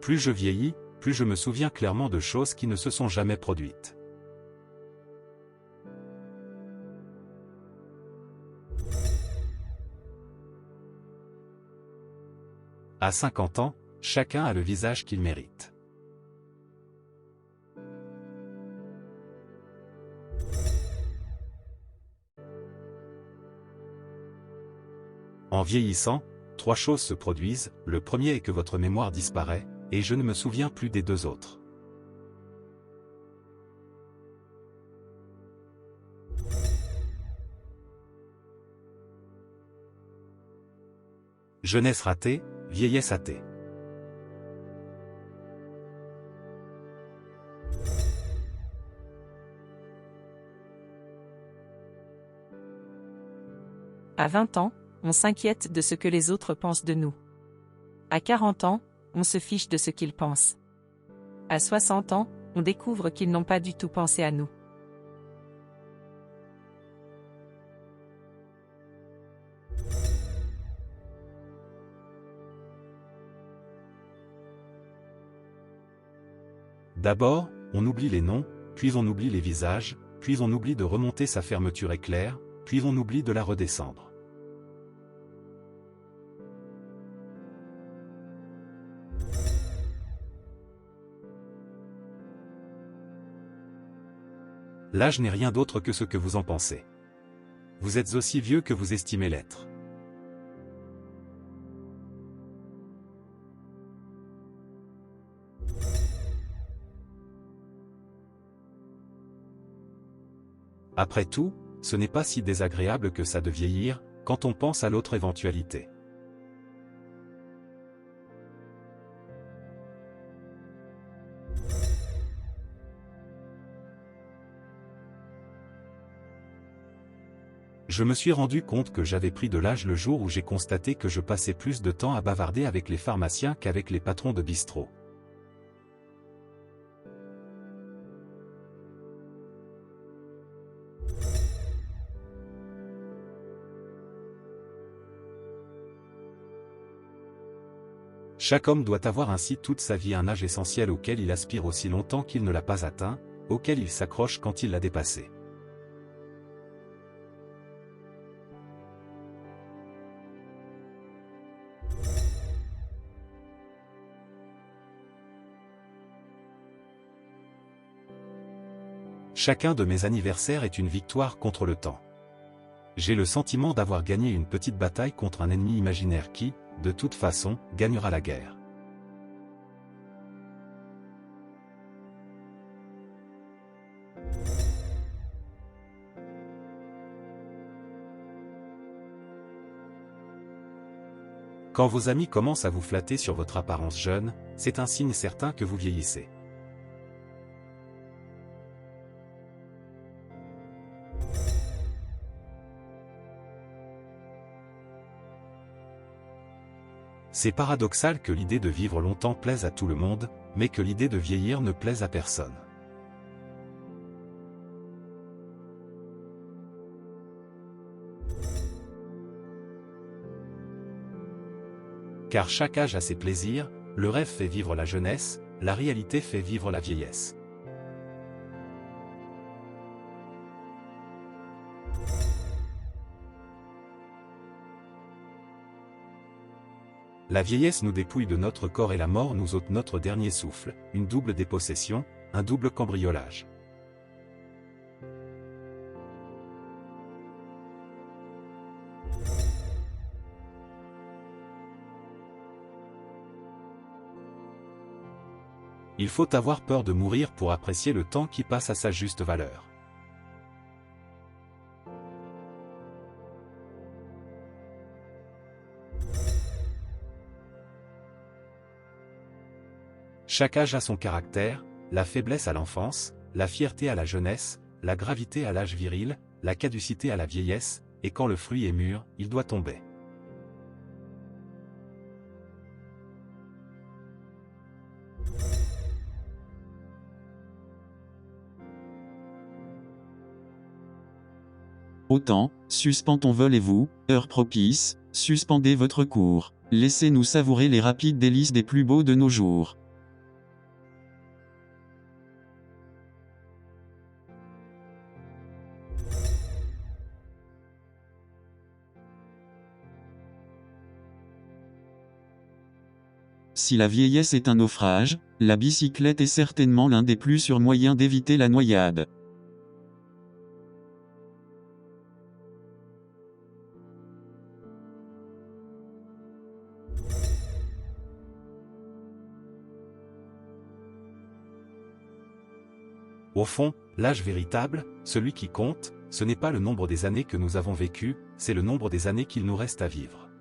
Plus je vieillis, plus je me souviens clairement de choses qui ne se sont jamais produites. À 50 ans, chacun a le visage qu'il mérite. En vieillissant, 3 choses se produisent. Le premier est que votre mémoire disparaît, et je ne me souviens plus des 2 autres. Jeunesse ratée, vieillesse hâtée. À 20 ans, on s'inquiète de ce que les autres pensent de nous. À 40 ans, on se fiche de ce qu'ils pensent. À 60 ans, on découvre qu'ils n'ont pas du tout pensé à nous. D'abord, on oublie les noms, puis on oublie les visages, puis on oublie de remonter sa fermeture éclair, puis on oublie de la redescendre. L'âge n'est rien d'autre que ce que vous en pensez. Vous êtes aussi vieux que vous estimez l'être. Après tout, ce n'est pas si désagréable que ça de vieillir, quand on pense à l'autre éventualité. Je me suis rendu compte que j'avais pris de l'âge le jour où j'ai constaté que je passais plus de temps à bavarder avec les pharmaciens qu'avec les patrons de bistrot. Chaque homme doit avoir ainsi toute sa vie un âge essentiel auquel il aspire aussi longtemps qu'il ne l'a pas atteint, auquel il s'accroche quand il l'a dépassé. Chacun de mes anniversaires est une victoire contre le temps. J'ai le sentiment d'avoir gagné une petite bataille contre un ennemi imaginaire qui, de toute façon, gagnera la guerre. Quand vos amis commencent à vous flatter sur votre apparence jeune, c'est un signe certain que vous vieillissez. C'est paradoxal que l'idée de vivre longtemps plaise à tout le monde, mais que l'idée de vieillir ne plaise à personne. Car chaque âge a ses plaisirs, le rêve fait vivre la jeunesse, la réalité fait vivre la vieillesse. La vieillesse nous dépouille de notre corps et la mort nous ôte notre dernier souffle, une double dépossession, un double cambriolage. Il faut avoir peur de mourir pour apprécier le temps qui passe à sa juste valeur. Chaque âge a son caractère, la faiblesse à l'enfance, la fierté à la jeunesse, la gravité à l'âge viril, la caducité à la vieillesse, et quand le fruit est mûr, il doit tomber. Au temps, suspends ton vol et vous, heure propice, suspendez votre cours. Laissez-nous savourer les rapides délices des plus beaux de nos jours. Si la vieillesse est un naufrage, la bicyclette est certainement l'un des plus sûrs moyens d'éviter la noyade. Au fond, l'âge véritable, celui qui compte, ce n'est pas le nombre des années que nous avons vécues, c'est le nombre des années qu'il nous reste à vivre.